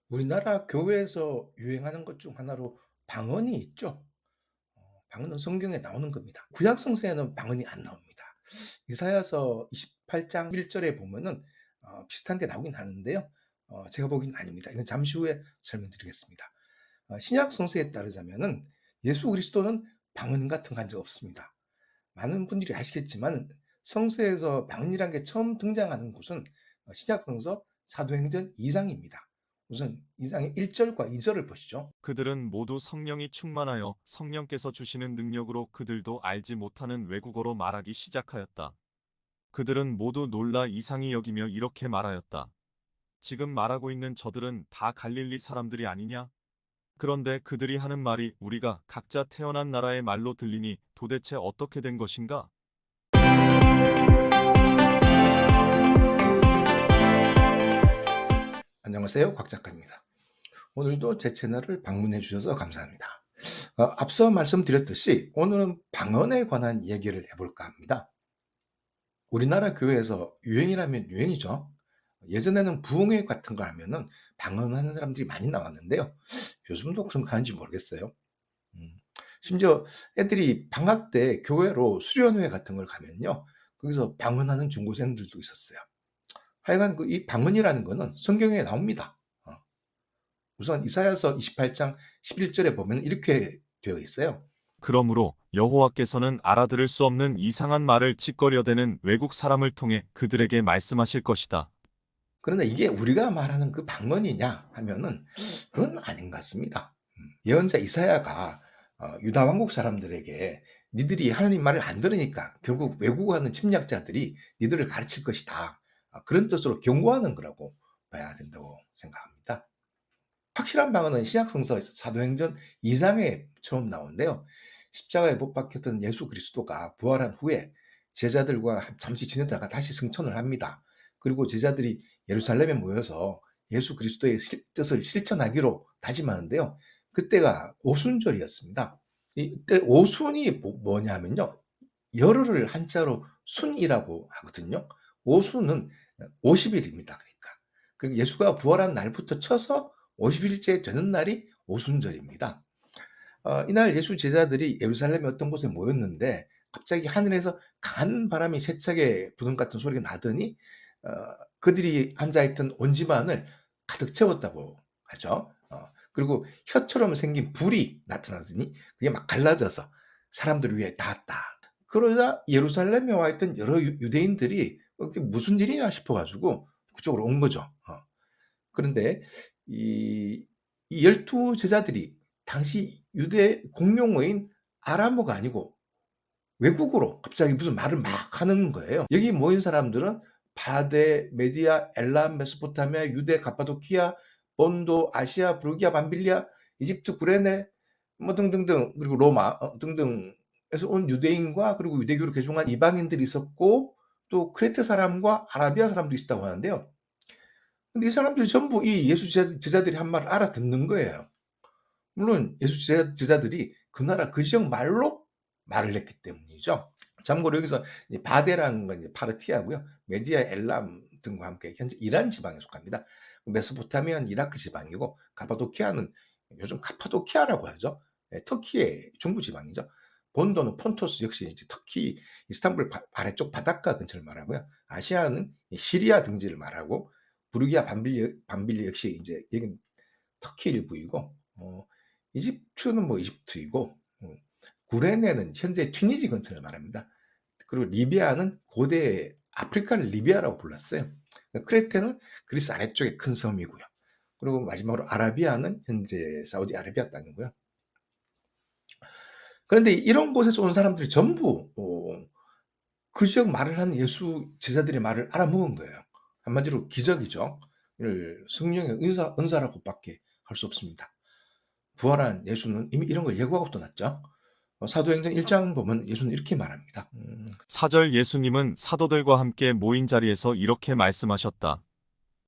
우리나라 교회에서 유행하는 것 중 하나로 방언이 있죠. 방언은 성경에 나오는 겁니다. 구약 성서에는 방언이 안 나옵니다. 이사야서 28장 1절에 보면은 비슷한 게 나오긴 하는데요. 제가 보기엔 아닙니다. 이건 잠시 후에 설명드리겠습니다. 신약 성서에 따르자면은 예수 그리스도는 방언 같은 거 한 적 없습니다. 많은 분들이 아시겠지만 성서에서 방언이란 게 처음 등장하는 곳은 신약 성서 사도행전 2장입니다. 우선 2장의 1절과 2절을 보시죠. 그들은 모두 성령이 충만하여 성령께서 주시는 능력으로 그들도 알지 못하는 외국어로 말하기 시작하였다. 그들은 모두 놀라 이상히 여기며 이렇게 말하였다. 지금 말하고 있는 저들은 다 갈릴리 사람들이 아니냐? 그런데 그들이 하는 말이 우리가 각자 태어난 나라의 말로 들리니 도대체 어떻게 된 것인가? 안녕하세요. 곽 작가입니다. 오늘도 제 채널을 방문해 주셔서 감사합니다. 앞서 말씀드렸듯이 오늘은 방언에 관한 얘기를 해볼까 합니다. 우리나라 교회에서 유행이라면 유행이죠. 예전에는 부흥회 같은 거 하면은 방언하는 사람들이 많이 나왔는데요. 요즘도 그런 거 하는지 모르겠어요. 음, 심지어 애들이 방학 때 교회로 수련회 같은 걸 가면요. 거기서 방언하는 중고생들도 있었어요. 하여간 이 방언이라는 거는 성경에 나옵니다. 우선 이사야서 28장 11절에 보면 이렇게 되어 있어요. 그러므로 여호와께서는 알아들을 수 없는 이상한 말을 찌꺼려대는 외국 사람을 통해 그들에게 말씀하실 것이다. 그러나 이게 우리가 말하는 그 방언이냐 하면은 그건 아닌 것 같습니다. 예언자 이사야가 유다 왕국 사람들에게 니들이 하나님 말을 안 들으니까 결국 외국어하는 침략자들이 니들을 가르칠 것이다. 그런 뜻으로 경고하는 거라고 봐야 된다고 생각합니다. 확실한 방언은 신약성서 사도행전 2장에 처음 나오는데요. 십자가에 못 박혔던 예수 그리스도가 부활한 후에 제자들과 잠시 지내다가 다시 승천을 합니다. 그리고 제자들이 예루살렘에 모여서 예수 그리스도의 뜻을 실천하기로 다짐하는데요. 그때가 오순절이었습니다. 이때 오순이 뭐냐면요. 열흘을 한자로 순이라고 하거든요. 오순은 50일입니다. 그러니까. 그리고 예수가 부활한 날부터 쳐서 50일째 되는 날이 오순절입니다. 이날 예수 제자들이 예루살렘의 어떤 곳에 모였는데 갑자기 하늘에서 강한 바람이 세차게 부는 같은 소리가 나더니 어, 그들이 앉아있던 온 집안을 가득 채웠다고 하죠. 그리고 혀처럼 생긴 불이 나타나더니 그게 막 갈라져서 사람들 위에 닿았다. 그러자 예루살렘에 와 있던 여러 유대인들이 그게 무슨 일이냐 싶어가지고 그쪽으로 온 거죠. 그런데 이, 이 12 제자들이 당시 유대 공용어인 아람어가 아니고 외국어로 갑자기 무슨 말을 막 하는 거예요. 여기 모인 사람들은 바데, 메디아, 엘람, 메소포타미아, 유대, 가파도키아, 본도, 아시아, 부르기아, 밤빌리아, 이집트, 구레네, 뭐 등등등 그리고 로마 등등에서 온 유대인과 그리고 유대교를 개종한 이방인들이 있었고 또 크레테 사람과 아라비아 사람도 있었다고 하는데요. 근데 이 사람들이 전부 이 예수 제자들이 한 말을 알아듣는 거예요. 물론 예수 제자들이 그 나라 그 지역 말로 말을 했기 때문이죠. 참고로 여기서 바데라는 건 파르티아고요. 메디아 엘람 등과 함께 현재 이란 지방에 속합니다. 메소포타미아는 이라크 지방이고 가파도키아는 요즘 카파도키아라고 하죠. 터키의 중부 지방이죠. 본도는 폰토스 역시 이제 터키 이스탄불 아래쪽 바닷가 근처를 말하고요. 아시아는 시리아 등지를 말하고 부르기아 밤빌리 역시 이제 여긴 터키 일부이고 이집트는 뭐 이집트이고 구레네는 현재 튀니지 근처를 말합니다. 그리고 리비아는 고대 아프리카를 리비아라고 불렀어요. 크레테는 그리스 아래쪽의 큰 섬이고요. 그리고 마지막으로 아라비아는 현재 사우디아라비아 땅이고요. 그런데 이런 곳에서 온 사람들이 전부 그 지역 말을 하는 예수 제자들의 말을 알아먹은 거예요. 한마디로 기적이죠. 이를 성령의 은사라고밖에 할 수 없습니다. 부활한 예수는 이미 이런 걸 예고하고 떠났죠. 사도행전 1장 보면 예수는 이렇게 말합니다. 사절 예수님은 사도들과 함께 모인 자리에서 이렇게 말씀하셨다.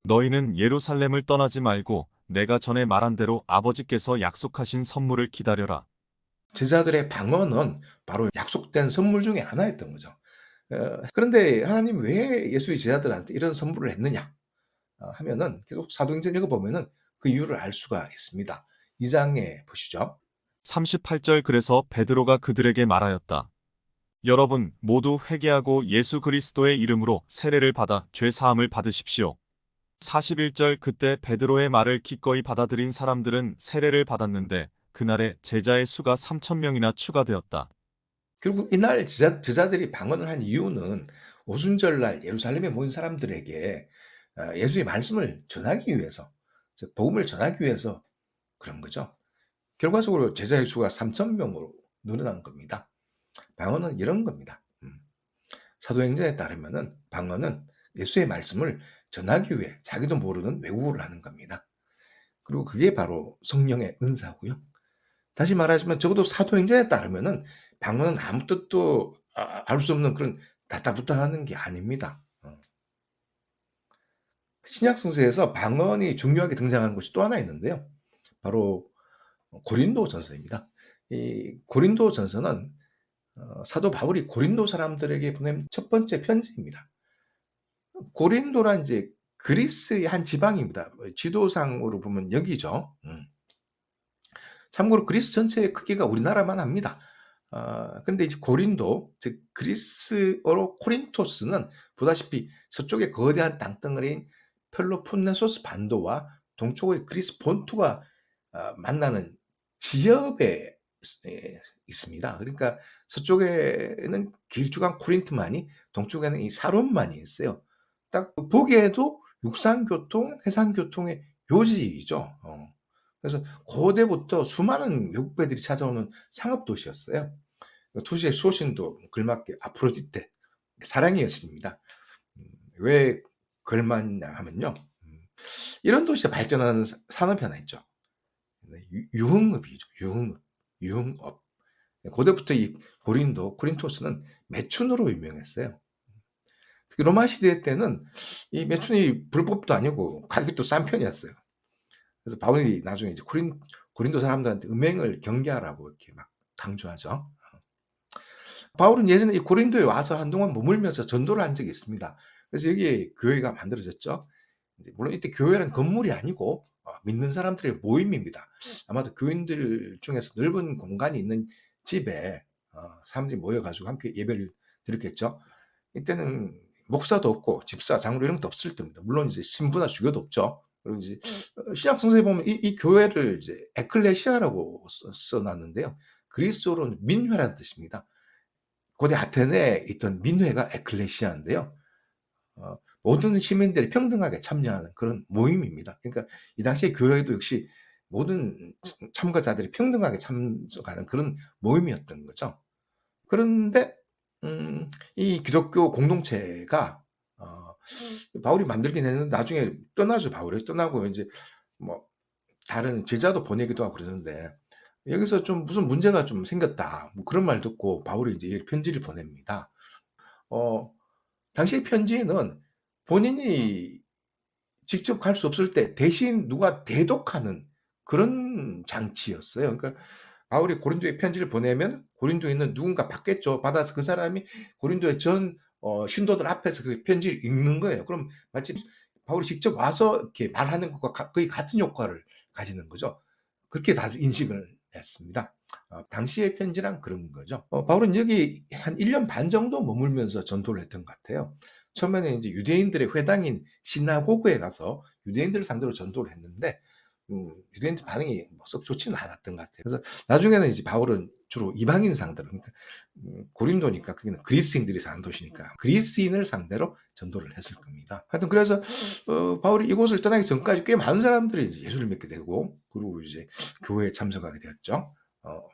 너희는 예루살렘을 떠나지 말고 내가 전에 말한 대로 아버지께서 약속하신 선물을 기다려라. 제자들의 방언은 바로 약속된 선물 중에 하나였던 거죠. 그런데 하나님 왜 예수의 제자들한테 이런 선물을 했느냐 하면은 계속 사도행전 읽어보면은 그 이유를 알 수가 있습니다. 2장에 보시죠. 38절 그래서 베드로가 그들에게 말하였다. 여러분 모두 회개하고 예수 그리스도의 이름으로 세례를 받아 죄 사함을 받으십시오. 41절 그때 베드로의 말을 기꺼이 받아들인 사람들은 세례를 받았는데 그날에 제자의 수가 3천 명이나 추가되었다. 결국 이날 제자들이 방언을 한 이유는 오순절날 예루살렘에 모인 사람들에게 예수의 말씀을 전하기 위해서, 즉 복음을 전하기 위해서 그런 거죠. 결과적으로 제자의 수가 3천 명으로 늘어난 겁니다. 방언은 이런 겁니다. 사도행전에 따르면은 방언은 예수의 말씀을 전하기 위해 자기도 모르는 외국어를 하는 겁니다. 그리고 그게 바로 성령의 은사고요. 다시 말하자면 적어도 사도행전에 따르면은 방언은 아무 뜻도 알 수 없는 그런 다다부타하는 게 아닙니다. 신약 성서에서 방언이 중요하게 등장하는 곳이 또 하나 있는데요. 바로 고린도 전서입니다. 이 고린도 전서는 사도 바울이 고린도 사람들에게 보낸 첫 번째 편지입니다. 고린도란 이제 그리스의 한 지방입니다. 지도상으로 보면 여기죠. 참고로 그리스 전체의 크기가 우리나라만 합니다. 그런데 이제 고린도, 즉 그리스어로 코린토스는 보다시피 서쪽의 거대한 땅덩어리인 펠로폰네소스 반도와 동쪽의 그리스 본토가 만나는 지역에 있습니다. 그러니까 서쪽에는 길쭉한 코린트만이, 동쪽에는 이 사론만이 있어요. 딱 보기에도 육상교통, 해상교통의 요지이죠. 그래서 고대부터 수많은 외국 배들이 찾아오는 상업 도시였어요. 도시의 수호신도 걸맞게 아프로디테, 사랑의 여신입니다. 왜 걸맞냐 하면요. 이런 도시가 발전하는 산업이 하나 있죠. 유흥업이죠. 유흥업. 고대부터 이 고린도, 코린토스는 매춘으로 유명했어요. 특히 로마 시대 때는 이 매춘이 불법도 아니고 가격이 또 싼 편이었어요. 그래서 바울이 나중에 이제 고린도 사람들한테 음행을 경계하라고 이렇게 막 강조하죠. 바울은 예전에 이 고린도에 와서 한동안 머물면서 전도를 한 적이 있습니다. 그래서 여기에 교회가 만들어졌죠. 이제 물론 이때 교회는 건물이 아니고 믿는 사람들의 모임입니다. 아마도 교인들 중에서 넓은 공간이 있는 집에 사람들이 모여가지고 함께 예배를 드렸겠죠. 이때는 목사도 없고 집사, 장로 이런 것도 없을 때입니다. 물론 이제 신부나 주교도 없죠. 그리고 이제 신약 성서에 보면 이 교회를 이제 에클레시아라고 써놨는데요. 그리스어로는 민회라는 뜻입니다. 고대 아테네에 있던 민회가 에클레시아인데요. 모든 시민들이 평등하게 참여하는 그런 모임입니다. 그러니까 이 당시에 교회도 역시 모든 참가자들이 평등하게 참석하는 그런 모임이었던 거죠. 그런데 이 기독교 공동체가 바울이 만들긴 했는데 나중에 떠나죠. 바울이 떠나고 이제 뭐 다른 제자도 보내기도 하고 그러는데 여기서 좀 무슨 문제가 좀 생겼다. 뭐 그런 말 듣고 바울이 이제 편지를 보냅니다. 어, 당시의 편지는 본인이 직접 갈 수 없을 때 대신 누가 대독하는 그런 장치였어요. 그러니까 바울이 고린도에 편지를 보내면 고린도에 있는 누군가 받겠죠. 받아서 그 사람이 고린도의 전 신도들 앞에서 그 편지를 읽는 거예요. 그럼 마치 바울이 직접 와서 이렇게 말하는 것과 거의 같은 효과를 가지는 거죠. 그렇게 다들 인식을 했습니다. 당시의 편지란 그런 거죠. 바울은 여기 한 1년 반 정도 머물면서 전도를 했던 것 같아요. 처음에는 이제 유대인들의 회당인 시나고그에 가서 유대인들을 상대로 전도를 했는데 유대인들 반응이 썩 좋지는 않았던 것 같아요. 그래서 나중에는 이제 바울은 주로 이방인 상대로, 그러니까 고린도니까 거기는 그리스인들이 사는 도시니까 그리스인을 상대로 전도를 했을 겁니다. 하여튼 그래서 바울이 이곳을 떠나기 전까지 꽤 많은 사람들이 이제 예수를 믿게 되고 그리고 이제 교회에 참석하게 되었죠.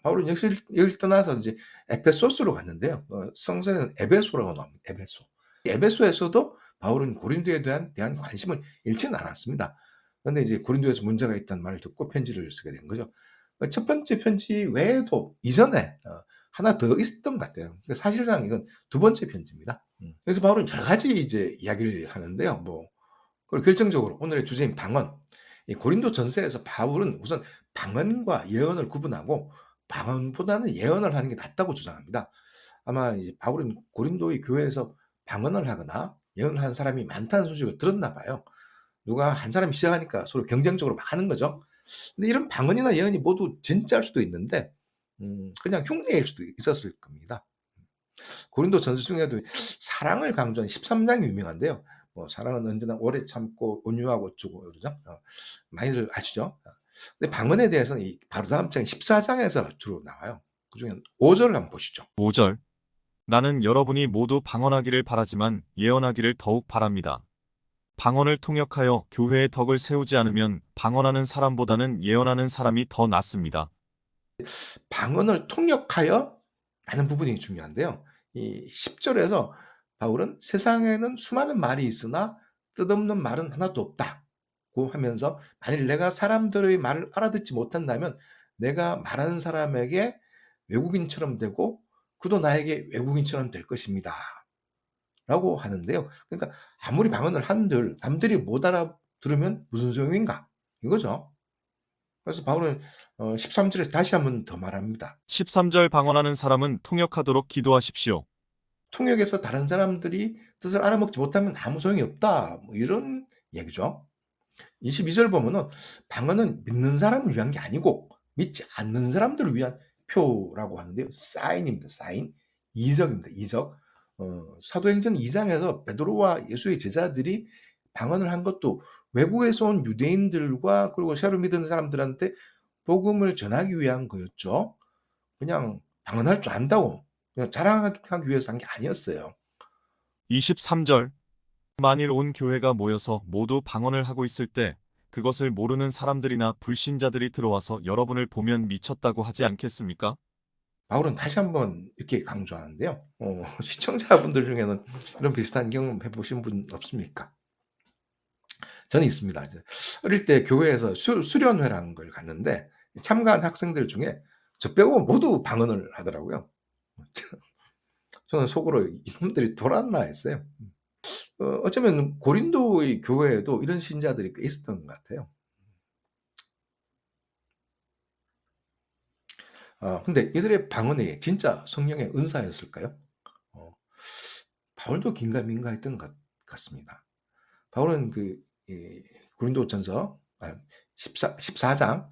바울은 여기를 떠나서 이제 에페소스로 갔는데요. 성서에는 에베소라고 나옵니다. 에베소. 에베소에서도 바울은 고린도에 대한 관심을 잃지는 않았습니다. 그런데 이제 고린도에서 문제가 있다는 말을 듣고 편지를 쓰게 된 거죠. 첫 번째 편지 외에도 이전에 하나 더 있었던 것 같아요. 그러니까 사실상 이건 두 번째 편지입니다. 그래서 바울은 여러 가지 이제 이야기를 하는데요. 그리고 결정적으로 오늘의 주제인 방언. 이 고린도 전서에서 바울은 우선 방언과 예언을 구분하고 방언보다는 예언을 하는 게 낫다고 주장합니다. 아마 이제 바울은 고린도의 교회에서 방언을 하거나 예언을 하는 사람이 많다는 소식을 들었나 봐요. 누가 한 사람이 시작하니까 서로 경쟁적으로 막 하는 거죠. 근데 이런 방언이나 예언이 모두 진짜일 수도 있는데 그냥 흉내일 수도 있었을 겁니다. 고린도전서 중에도 사랑을 강조한 13장이 유명한데요. 뭐 사랑은 언제나 오래 참고 온유하고 어쩌고 그러죠. 많이들 아시죠? 근데 방언에 대해서는 이 바로 다음 장 14장에서 주로 나와요. 그중에 5절을 한번 보시죠. 5절. 나는 여러분이 모두 방언하기를 바라지만 예언하기를 더욱 바랍니다. 방언을 통역하여 교회의 덕을 세우지 않으면 방언하는 사람보다는 예언하는 사람이 더 낫습니다. 방언을 통역하여 라는 부분이 중요한데요. 이 10절에서 바울은 세상에는 수많은 말이 있으나 뜻없는 말은 하나도 없다고 하면서 만일 내가 사람들의 말을 알아듣지 못한다면 내가 말하는 사람에게 외국인처럼 되고 그도 나에게 외국인처럼 될 것입니다. 라고 하는데요. 그러니까 아무리 방언을 한들 남들이 못 알아들으면 무슨 소용인가? 이거죠. 그래서 바울은 13절에서 다시 한번 더 말합니다. 13절 방언하는 사람은 통역하도록 기도하십시오. 통역에서 다른 사람들이 뜻을 알아먹지 못하면 아무 소용이 없다. 뭐 이런 얘기죠. 22절 보면은 방언은 믿는 사람을 위한 게 아니고 믿지 않는 사람들을 위한 표라고 하는데요. 사인입니다. 사인. 이적입니다. 이적. 사도행전 2장에서 베드로와 예수의 제자들이 방언을 한 것도 외국에서 온 유대인들과 그리고 새로 믿은 사람들한테 복음을 전하기 위한 거였죠. 그냥 방언할 줄 안다고 그냥 자랑하기 위해서 한 게 아니었어요. 23절. 만일 온 교회가 모여서 모두 방언을 하고 있을 때 그것을 모르는 사람들이나 불신자들이 들어와서 여러분을 보면 미쳤다고 하지 않겠습니까? 바울은 다시 한번 이렇게 강조하는데요. 시청자분들 중에는 이런 비슷한 경험 해보신 분 없습니까? 저는 있습니다. 이제 어릴 때 교회에서 수련회라는 걸 갔는데 참가한 학생들 중에 저 빼고 모두 방언을 하더라고요. 저는 속으로 이놈들이 돌았나 했어요. 어쩌면 고린도의 교회에도 이런 신자들이 꽤 있었던 것 같아요. 근데 이들의 방언이 진짜 성령의 은사였을까요? 어, 바울도 긴가민가했던 것 같습니다. 바울은 이 고린도전서 14장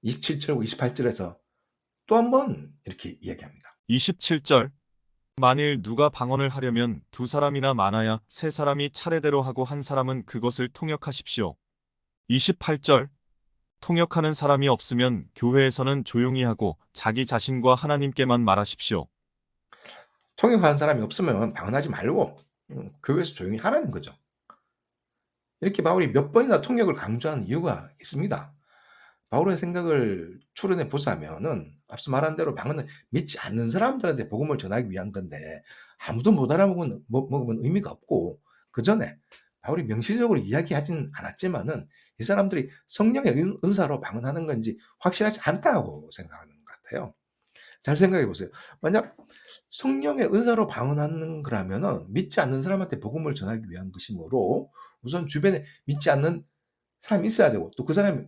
27절하고 28절에서 또 한 번 이렇게 이야기합니다. 27절. 만일 누가 방언을 하려면 두 사람이나 많아야 세 사람이 차례대로 하고 한 사람은 그것을 통역하십시오. 28절. 통역하는 사람이 없으면 교회에서는 조용히 하고 자기 자신과 하나님께만 말하십시오. 통역하는 사람이 없으면 방언하지 말고 교회에서 조용히 하라는 거죠. 이렇게 바울이 몇 번이나 통역을 강조하는 이유가 있습니다. 바울의 생각을 추론해 보자면은 앞서 말한 대로 방언은 믿지 않는 사람들한테 복음을 전하기 위한 건데 아무도 못 알아먹으면 먹으면 의미가 없고 그 전에 바울이 명시적으로 이야기하진 않았지만은 이 사람들이 성령의 은사로 방언하는 건지 확실하지 않다고 생각하는 것 같아요. 잘 생각해 보세요. 만약 성령의 은사로 방언하는 거라면은 믿지 않는 사람한테 복음을 전하기 위한 것이므로 우선 주변에 믿지 않는 사람이 있어야 되고 또 그 사람이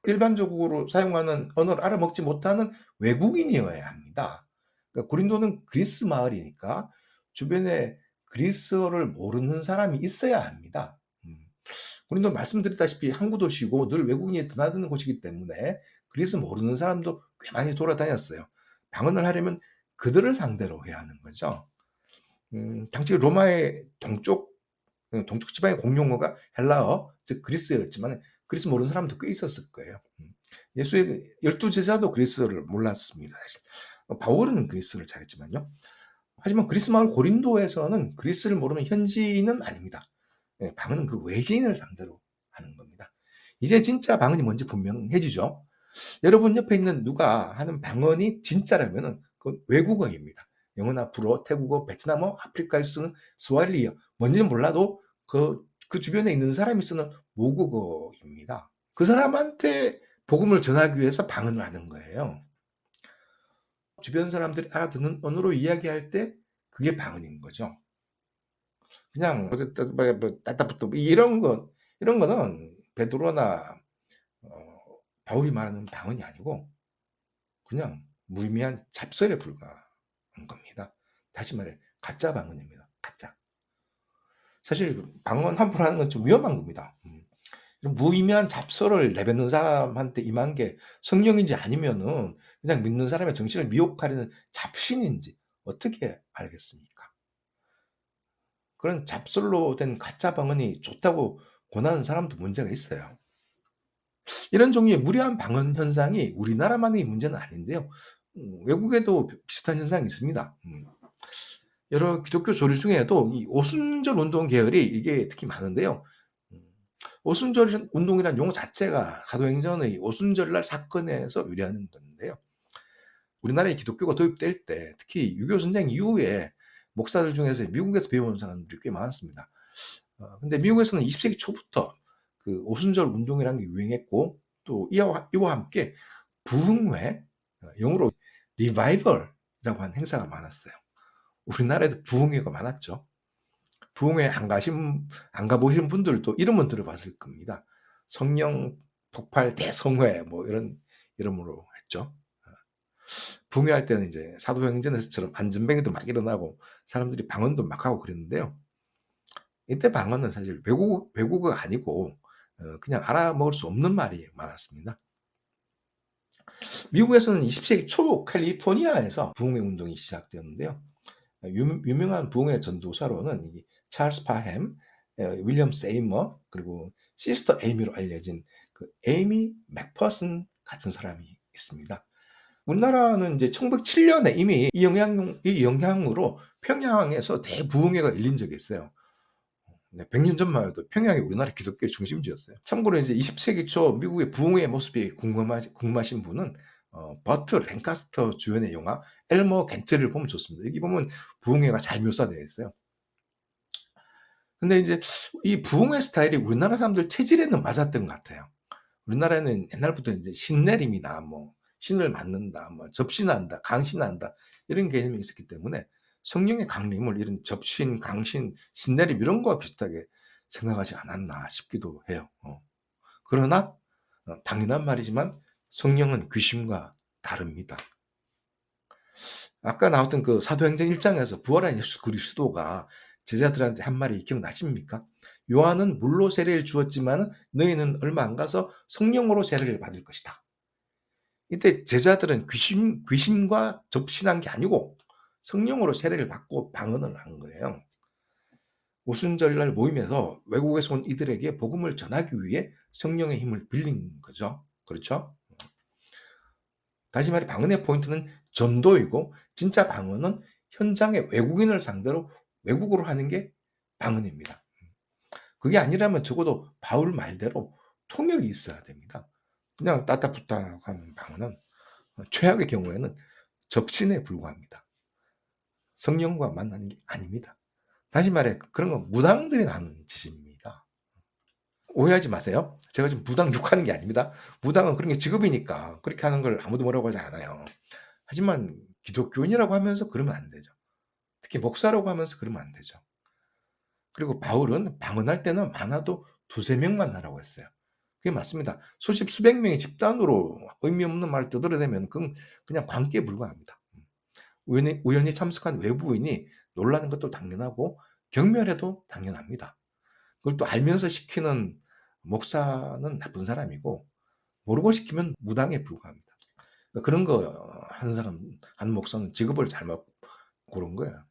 일반적으로 사용하는 언어를 알아먹지 못하는 외국인이어야 합니다. 그러니까 고린도는 그리스 마을이니까 주변에 그리스어를 모르는 사람이 있어야 합니다. 고린도 말씀드렸다시피 항구 도시고 늘 외국인이 드나드는 곳이기 때문에 그리스 모르는 사람도 꽤 많이 돌아다녔어요. 방언을 하려면 그들을 상대로 해야 하는 거죠. 당시 로마의 동쪽 지방의 공용어가 헬라어, 즉 그리스어였지만 그리스 모르는 사람도 꽤 있었을 거예요. 예수의 12제자도 그리스어를 몰랐습니다. 사실. 바울은 그리스어를 잘했지만요. 하지만 그리스 마을 고린도에서는 그리스를 모르는 현지인은 아닙니다. 방언은 그 외지인을 상대로 하는 겁니다. 이제 진짜 방언이 뭔지 분명해지죠. 여러분 옆에 있는 누가 하는 방언이 진짜라면 그건 외국어입니다. 영어나 불어, 태국어, 베트남어, 아프리카에 쓰는 스왈리어, 뭔지는 몰라도 그 주변에 있는 사람이 쓰는 모국어입니다. 그 사람한테 복음을 전하기 위해서 방언을 하는 거예요. 주변 사람들이 알아듣는 언어로 이야기할 때 그게 방언인 거죠. 그냥 따따붙도 이런 거는 베드로나 바울이 말하는 방언이 아니고 그냥 무의미한 잡설에 불과한 겁니다. 다시 말해 가짜 방언입니다. 가짜. 사실 방언 함부로 하는 건 좀 위험한 겁니다. 이런 무의미한 잡소를 내뱉는 사람한테 임한 게 성령인지 아니면은 그냥 믿는 사람의 정신을 미혹하려는 잡신인지 어떻게 알겠습니까? 그런 잡설로 된 가짜 방언이 좋다고 권하는 사람도 문제가 있어요. 이런 종류의 무례한 방언 현상이 우리나라만의 문제는 아닌데요. 외국에도 비슷한 현상이 있습니다. 여러 기독교 조류 중에도 이 오순절 운동 계열이 이게 특히 많은데요. 음, 오순절 운동이라는 용어 자체가 사도행전의 오순절날 사건에서 유래하는 건데요. 우리나라에 기독교가 도입될 때 특히 6.25 전쟁 이후에 목사들 중에서 미국에서 배워온 사람들이 꽤 많았습니다. 근데 미국에서는 20세기 초부터 그 오순절 운동이라는 게 유행했고 또 이와 함께 부흥회, 영어로 리바이벌이라고 하는 행사가 많았어요. 우리나라에도 부흥회가 많았죠. 부흥회 안 가보신 분들도 이름은 들어봤을 겁니다. 성령 폭발 대성회 뭐 이런 이름으로 했죠. 부흥회할 때는 이제 사도행전에서처럼 안전뱅이도 막 일어나고 사람들이 방언도 막 하고 그랬는데요. 이때 방언은 사실 외국어가 아니고 그냥 알아먹을 수 없는 말이 많았습니다. 미국에서는 20세기 초 캘리포니아에서 부흥회 운동이 시작되었는데요. 유명한 부흥회 전도사로는 이 찰스 파햄, 윌리엄 세이머, 그리고 시스터 에이미로 알려진 그 에이미 맥퍼슨 같은 사람이 있습니다. 우리나라는 이제 1907년에 이미 이 영향으로 평양에서 대부흥회가 열린 적이 있어요. 네, 100년 전만 해도 평양이 우리나라 기독교의 중심지였어요. 참고로 이제 20세기 초 미국의 부흥회의 모습이 궁금하신 분은 버트 랭카스터 주연의 영화 엘머 겐트를 보면 좋습니다. 여기 보면 부흥회가 잘 묘사되어 있어요. 근데 이제 이 부흥회 스타일이 우리나라 사람들 체질에는 맞았던 것 같아요. 우리나라에는 옛날부터 이제 신내림이다, 뭐 신을 맞는다, 뭐 접신한다, 강신한다 이런 개념이 있었기 때문에 성령의 강림을 이런 접신, 강신, 신내림 이런 거와 비슷하게 생각하지 않았나 싶기도 해요. 그러나 당연한 말이지만 성령은 귀신과 다릅니다. 아까 나왔던 그 사도행전 1장에서 부활한 예수 그리스도가 제자들한테 한 말이 기억나십니까? 요한은 물로 세례를 주었지만 너희는 얼마 안 가서 성령으로 세례를 받을 것이다. 이때 제자들은 귀신과 접신한 게 아니고 성령으로 세례를 받고 방언을 한 거예요. 오순절날 모임에서 외국에서 온 이들에게 복음을 전하기 위해 성령의 힘을 빌린 거죠. 그렇죠? 다시 말해 방언의 포인트는 전도이고 진짜 방언은 현장의 외국인을 상대로 외국어로 하는 게 방언입니다. 그게 아니라면 적어도 바울 말대로 통역이 있어야 됩니다. 그냥 따따붙다한 방언은 최악의 경우에는 접신에 불과합니다. 성령과 만나는 게 아닙니다. 다시 말해 그런 건 무당들이 하는 짓입니다. 오해하지 마세요. 제가 지금 무당 욕하는 게 아닙니다. 무당은 그런 게 직업이니까 그렇게 하는 걸 아무도 뭐라고 하지 않아요. 하지만 기독교인이라고 하면서 그러면 안 되죠. 특히 목사라고 하면서 그러면 안 되죠. 그리고 바울은 방언할 때는 많아도 두세 명만 하라고 했어요. 그게 맞습니다. 수십 수백 명의 집단으로 의미 없는 말을 떠들어대면 그건 그냥 광기에 불과합니다. 우연히 참석한 외부인이 놀라는 것도 당연하고 경멸해도 당연합니다. 그걸 또 알면서 시키는 목사는 나쁜 사람이고 모르고 시키면 무당에 불과합니다. 그러니까 그런 거 하는 사람, 하는 목사는 직업을 잘못 고른 거예요.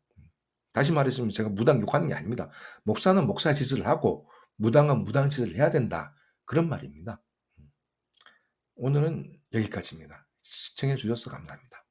다시 말해서 제가 무당 욕하는 게 아닙니다. 목사는 목사 짓을 하고 무당은 무당 짓을 해야 된다. 그런 말입니다. 오늘은 여기까지입니다. 시청해 주셔서 감사합니다.